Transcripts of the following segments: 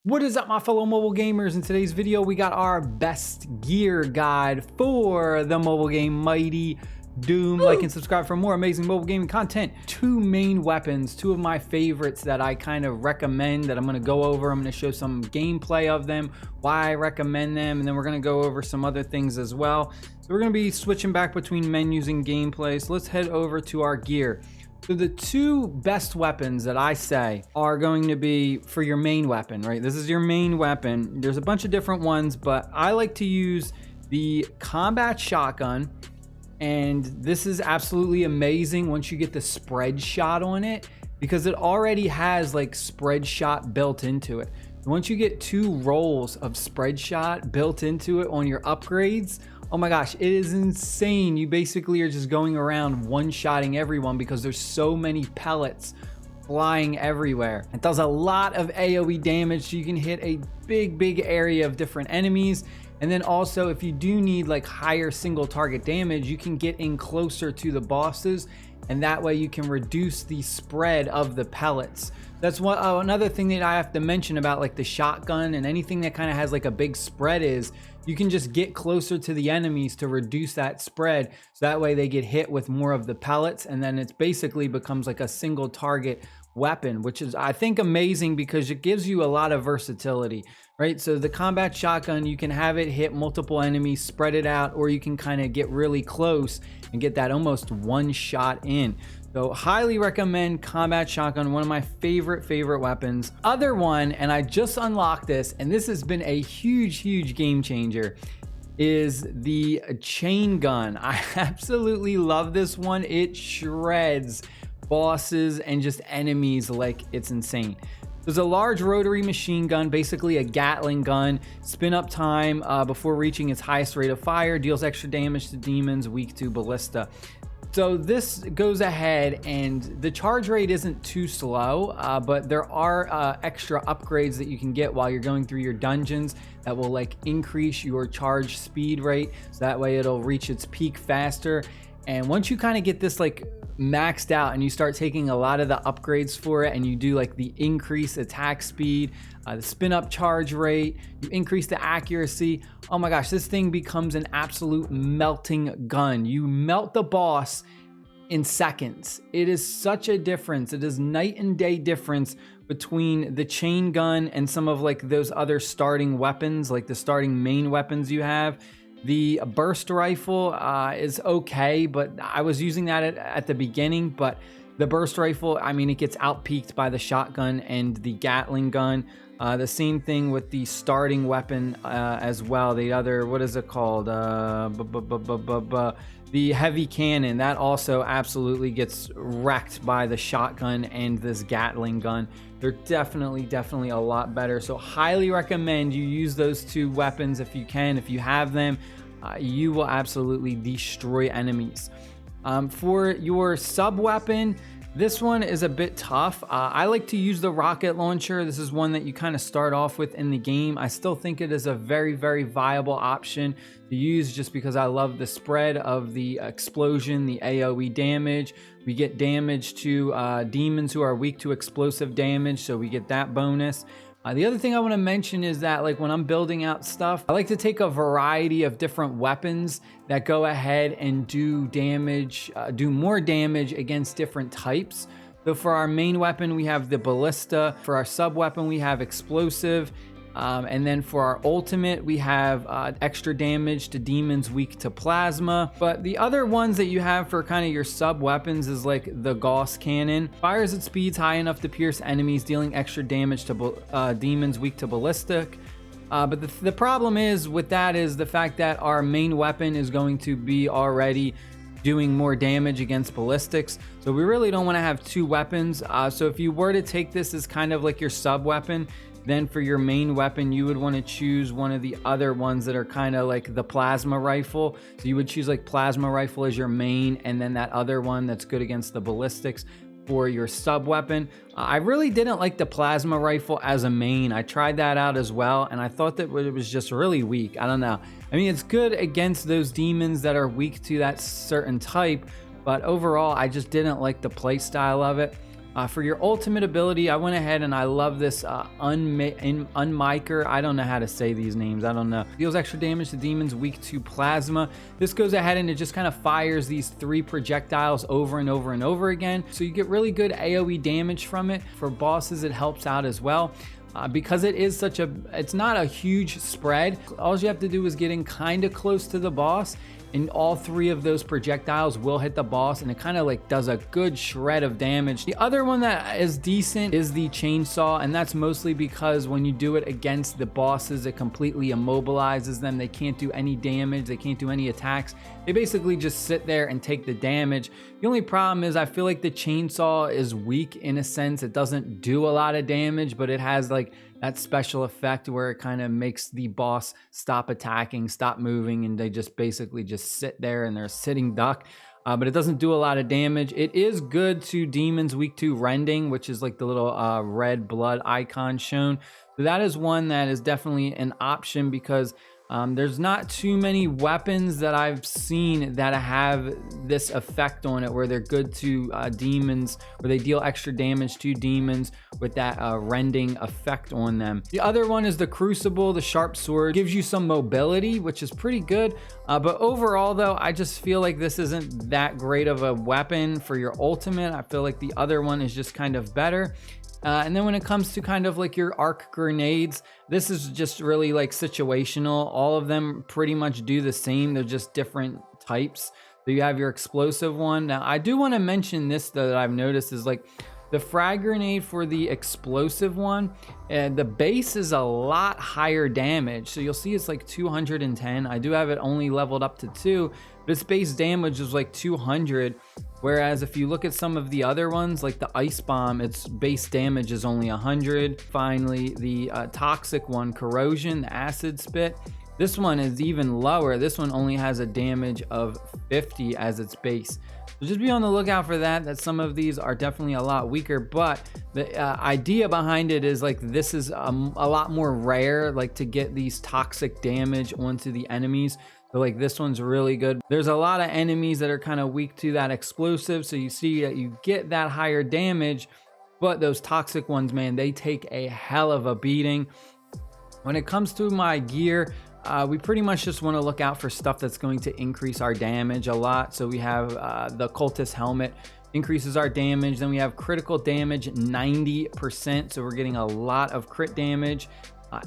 What is up, my fellow mobile gamers? In today's video, we got our best gear guide for the mobile game Mighty Doom. Like and subscribe for more amazing mobile gaming content. Two main weapons, two of my favorites that I kind of recommend that I'm going to go over. I'm going to show some gameplay of them, why I recommend them, and then we're going to go over some other things as well. So we're going to be switching back between menus and gameplay. So let's head over to our gear. So the two best weapons that I say are going to be for your main weapon, right? This is your main weapon. There's a bunch of different ones, but I like to use the combat shotgun. And this is absolutely amazing once you get the spread shot on it, because it already has like spread shot built into it. Once you get two rolls of spread shot built into it on your upgrades, oh my gosh, it is insane. You basically are just going around one-shotting everyone because there's so many pellets flying everywhere. It does a lot of AoE damage, so you can hit a big area of different enemies. And then also, if you do need like higher single target damage, you can get in closer to the bosses, and that way you can reduce the spread of the pellets. That's one another thing that I have to mention about like the shotgun and anything that kind of has like a big spread is you can just get closer to the enemies to reduce that spread, so that way they get hit with more of the pellets, and then it basically becomes like a single target weapon, which is I think amazing because it gives you a lot of versatility, right? So the combat shotgun, you can have it hit multiple enemies, spread it out, or you can kind of get really close and get that almost one shot in. So highly recommend combat shotgun, one of my favorite weapons. Other one, and I just unlocked this, and this has been a huge game changer, is the chain gun. I absolutely love this one. It shreds bosses and just enemies like it's insane. There's a large rotary machine gun, basically a Gatling gun. Spin up time before reaching its highest rate of fire, deals extra damage to demons weak to ballista. So this goes ahead, and the charge rate isn't too slow, but there are extra upgrades that you can get while you're going through your dungeons that will like increase your charge speed rate, so that way it'll reach its peak faster. And once you kind of get this like maxed out and you start taking a lot of the upgrades for it, and you do like the increase attack speed, the spin up charge rate, you increase the accuracy, oh my gosh, this thing becomes an absolute melting gun. You melt the boss in seconds. It is such a difference. It is night and day difference between the chain gun and some of like those other starting weapons, like the starting main weapons you have. The burst rifle is okay, but I was using that at the beginning, but the burst rifle, I mean, it gets outpeaked by the shotgun and the Gatling gun. The same thing with the starting weapon as well. The other, what is it called? The heavy cannon, that also absolutely gets wrecked by the shotgun and this Gatling gun. They're definitely a lot better. So highly recommend you use those two weapons if you can. If you have them, you will absolutely destroy enemies. For your sub weapon, this one is a bit tough. I like to use the rocket launcher. This is one that you kind of start off with in the game. I still think it is a very viable option to use, just because I love the spread of the explosion, the AoE damage. We get damage to demons who are weak to explosive damage, so we get that bonus. The other thing I want to mention is that like when I'm building out stuff, I like to take a variety of different weapons that go ahead and do damage, do more damage against different types. So for our main weapon, we have the ballista. For our sub weapon, we have explosive. And then for our ultimate, we have extra damage to demons weak to plasma. But the other ones that you have for kind of your sub weapons is like the Gauss cannon. Fires at speeds high enough to pierce enemies, dealing extra damage to demons weak to ballistic. But the problem is with that is the fact that our main weapon is going to be already doing more damage against ballistics, so we really don't want to have two weapons. So if you were to take this as kind of like your sub weapon, then for your main weapon, you would want to choose one of the other ones that are kind of like the plasma rifle. So you would choose like plasma rifle as your main, and then that other one that's good against the ballistics for your sub weapon. I really didn't like the plasma rifle as a main. I tried that out as well, and I thought that it was just really weak. I don't know. I mean, it's good against those demons that are weak to that certain type, but overall, I just didn't like the play style of it. For your ultimate ability, I went ahead and I love this Unmiker. I don't know how to say these names. I don't know. Deals extra damage to demons weak to plasma. This goes ahead and it just kind of fires these 3 projectiles over and over and over again. So you get really good AoE damage from it. For bosses, it helps out as well. Because it is it's not a huge spread. All you have to do is get in kind of close to the boss, and all 3 of those projectiles will hit the boss, and it kind of like does a good shred of damage. The other one that is decent is the chainsaw, and that's mostly because when you do it against the bosses, it completely immobilizes them. They can't do any damage, they can't do any attacks. They basically just sit there and take the damage. The only problem is I feel like the chainsaw is weak in a sense. It doesn't do a lot of damage, but it has like that special effect where it kind of makes the boss stop attacking, stop moving, and they just basically just sit there and they're a sitting duck. But it doesn't do a lot of damage. It is good to demons weak to rending, which is like the little red blood icon shown. So that is one that is definitely an option because there's not too many weapons that I've seen that have this effect on it where they're good to demons, where they deal extra damage to demons with that rending effect on them. The other one is the Crucible. The sharp sword gives you some mobility, which is pretty good. But overall though, I just feel like this isn't that great of a weapon for your ultimate. I feel like the other one is just kind of better. And then when it comes to kind of like your arc grenades, this is just really like situational. All of them pretty much do the same. They're just different types. So you have your explosive one. Now I do want to mention this though, that I've noticed is like the frag grenade for the explosive one, the base is a lot higher damage. So you'll see it's like 210. I do have it only leveled up to 2, but its base damage is like 200. Whereas if you look at some of the other ones, like the ice bomb, its base damage is only 100. Finally, the toxic one, corrosion, the acid spit. This one is even lower. This one only has a damage of 50 as its base. So just be on the lookout for that some of these are definitely a lot weaker, but the idea behind it is like this is a lot more rare, like to get these toxic damage onto the enemies. So like this one's really good. There's a lot of enemies that are kind of weak to that explosive. So you see that you get that higher damage, but those toxic ones, man, they take a hell of a beating. When it comes to my gear, we pretty much just want to look out for stuff that's going to increase our damage a lot. So we have the cultist helmet, increases our damage. Then we have critical damage 90%. So we're getting a lot of crit damage.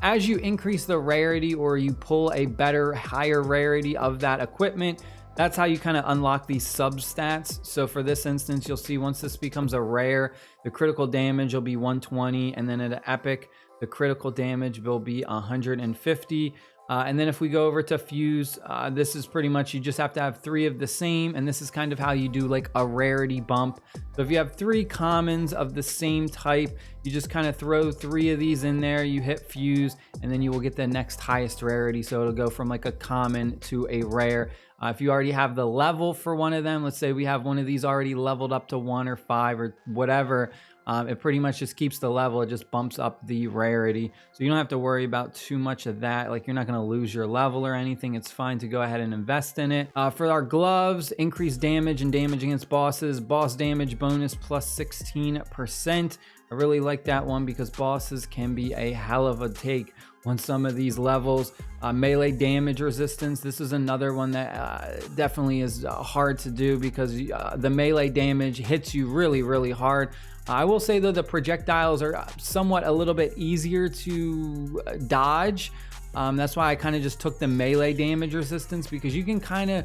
As you increase the rarity or you pull a better, higher rarity of that equipment, that's how you kind of unlock these substats. So for this instance, you'll see once this becomes a rare, the critical damage will be 120, and then at an epic, the critical damage will be 150. And then if we go over to fuse, this is pretty much, you just have to have 3 of the same, and this is kind of how you do like a rarity bump. So if you have 3 commons of the same type, you just kind of throw 3 of these in there, you hit fuse, and then you will get the next highest rarity. So it'll go from like a common to a rare. If you already have the level for one of them, let's say we have one of these already leveled up to 1 or 5 or whatever, it pretty much just keeps the level. It just bumps up the rarity. So you don't have to worry about too much of that. Like you're not going to lose your level or anything. It's fine to go ahead and invest in it. For our gloves, increased damage and damage against bosses. Boss damage bonus plus 16%. I really like that one because bosses can be a hell of a take on some of these levels. Melee damage resistance. This is another one that definitely is hard to do because the melee damage hits you really, really hard. I will say though, the projectiles are somewhat a little bit easier to dodge. That's why I kind of just took the melee damage resistance, because you can kind of,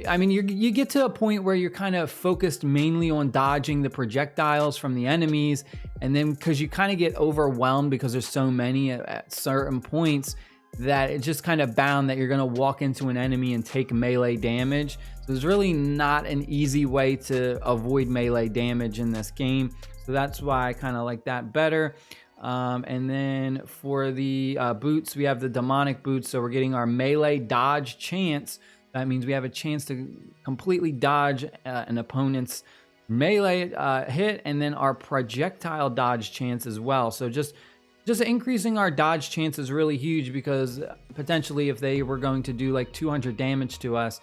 I mean, you get to a point where you're kind of focused mainly on dodging the projectiles from the enemies, and then because you kind of get overwhelmed because there's so many at certain points, that it's just kind of bound that you're going to walk into an enemy and take melee damage. So there's really not an easy way to avoid melee damage in this game. So that's why I kind of like that better. And then for the boots, we have the demonic boots. So we're getting our melee dodge chance. That means we have a chance to completely dodge an opponent's melee hit, and then our projectile dodge chance as well. So just increasing our dodge chance is really huge, because potentially if they were going to do like 200 damage to us,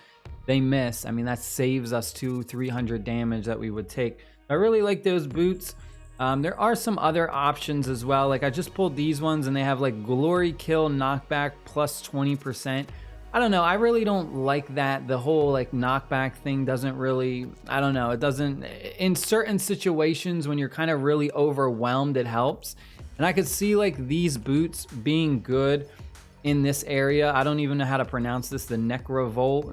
they miss. I mean, that saves us 200-300 damage that we would take. I really like those boots. There are some other options as well. Like I just pulled these ones and they have like glory kill knockback plus 20%. I don't know. I really don't like that. The whole like knockback thing doesn't really, I don't know. It doesn't, in certain situations when you're kind of really overwhelmed, it helps. And I could see like these boots being good in this area. I don't even know how to pronounce this, the Necravole,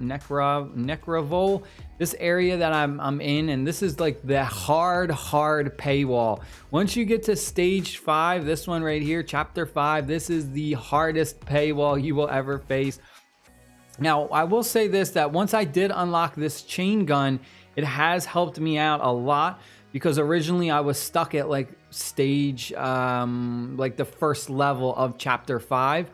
this area that I'm in, and this is like the hard paywall. Once you get to stage 5, this one right here, chapter 5, this is the hardest paywall you will ever face. Now, I will say this, that once I did unlock this chain gun, it has helped me out a lot, because originally I was stuck at like stage, like the first level of chapter 5.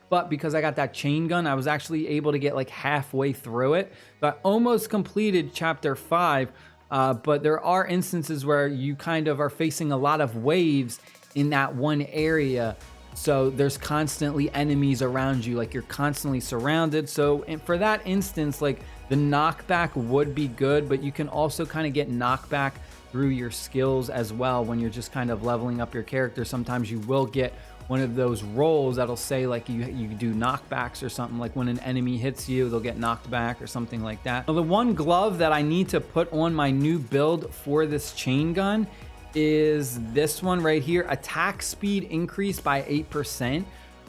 But because I got that chain gun, I was actually able to get like halfway through it. So I almost completed chapter 5, but there are instances where you kind of are facing a lot of waves in that one area. So there's constantly enemies around you, like you're constantly surrounded. So for that instance, like the knockback would be good, but you can also kind of get knockback through your skills as well. When you're just kind of leveling up your character, sometimes you will get one of those rolls that'll say like you do knockbacks or something, like when an enemy hits you, they'll get knocked back or something like that. Now, the one glove that I need to put on my new build for this chain gun is this one right here, attack speed increased by 8%.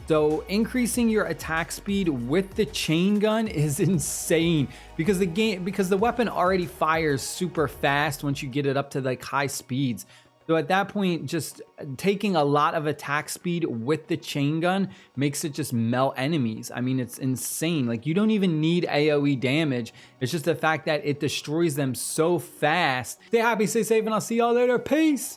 So increasing your attack speed with the chain gun is insane, because the weapon already fires super fast once you get it up to like high speeds. So at that point, just taking a lot of attack speed with the chain gun makes it just melt enemies. I mean, it's insane. Like you don't even need AoE damage. It's just the fact that it destroys them so fast. Stay happy, stay safe, and I'll see y'all later. Peace.